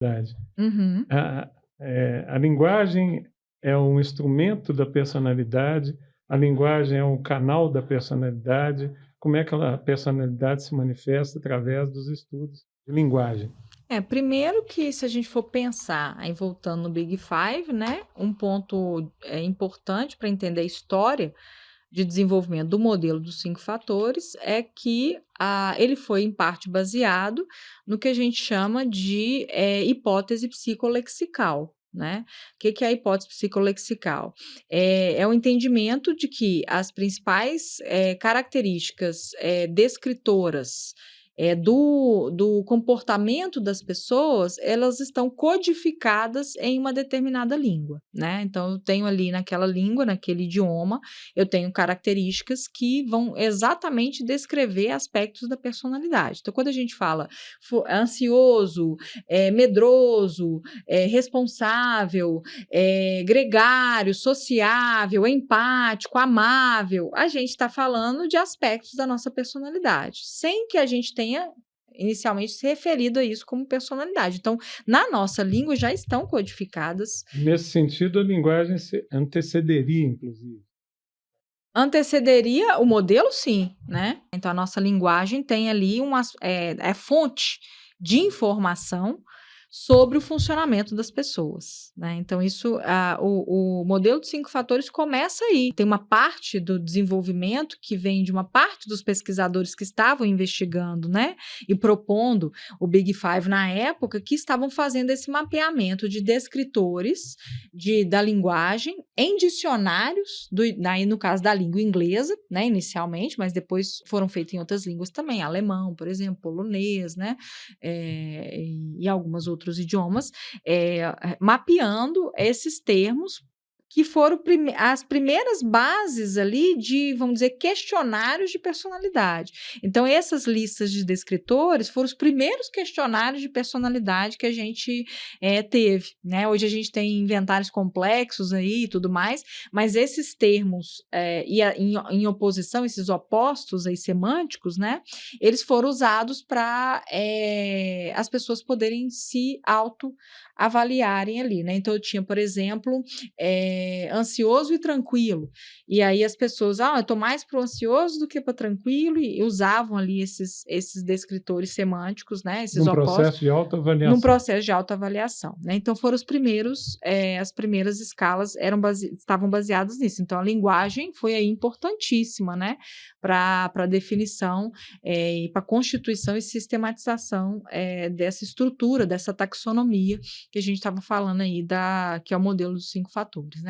Verdade. Uhum. A linguagem é um instrumento da personalidade, a linguagem é um canal da personalidade. Como é que a personalidade se manifesta através dos estudos de linguagem? Primeiro que se a gente for pensar, aí voltando no Big Five, né, um ponto importante para entender a história de desenvolvimento do modelo dos 5 fatores é que ele foi em parte baseado no que a gente chama de hipótese psicolexical, né. O que que é a hipótese psicolexical? É o entendimento de que as principais, características, descritoras, do comportamento das pessoas, elas estão codificadas em uma determinada língua, né. Então eu tenho ali naquela língua, naquele idioma, eu tenho características que vão exatamente descrever aspectos da personalidade. Então, quando a gente fala ansioso, medroso, responsável, gregário, sociável, empático, amável, a gente está falando de aspectos da nossa personalidade, sem que a gente tenha inicialmente se referido a isso como personalidade. Então, na nossa língua já estão codificadas. Nesse sentido, a linguagem se antecederia, inclusive. Antecederia o modelo, sim, né. Então a nossa linguagem tem ali é fonte de informação sobre o funcionamento das pessoas, né. Então isso, o modelo dos 5 fatores começa aí. Tem uma parte do desenvolvimento que vem de uma parte dos pesquisadores que estavam investigando, né, e propondo o Big Five na época, que estavam fazendo esse mapeamento de descritores da linguagem em dicionários, aí no caso da língua inglesa, né, inicialmente, mas depois foram feitos em outras línguas também, alemão, por exemplo, polonês, né, e alguns outros idiomas, mapeando esses termos que foram as primeiras bases ali de, vamos dizer, questionários de personalidade. Então essas listas de descritores foram os primeiros questionários de personalidade que a gente teve, né. Hoje a gente tem inventários complexos aí e tudo mais, mas esses termos, em oposição, esses opostos aí semânticos, né, eles foram usados para as pessoas poderem se autoavaliarem ali, né. Então eu tinha, por exemplo, ansioso e tranquilo, e aí as pessoas: "Ah, eu estou mais para o ansioso do que para tranquilo", e usavam ali esses descritores semânticos, né, esses Num opostos. processo de Num autoavaliação. processo de autoavaliação, né, então foram os primeiros, as primeiras escalas estavam baseadas nisso, então a linguagem foi aí importantíssima, né, para definição, e para constituição e sistematização, dessa estrutura, dessa taxonomia que a gente estava falando aí que é o modelo dos 5 fatores, né.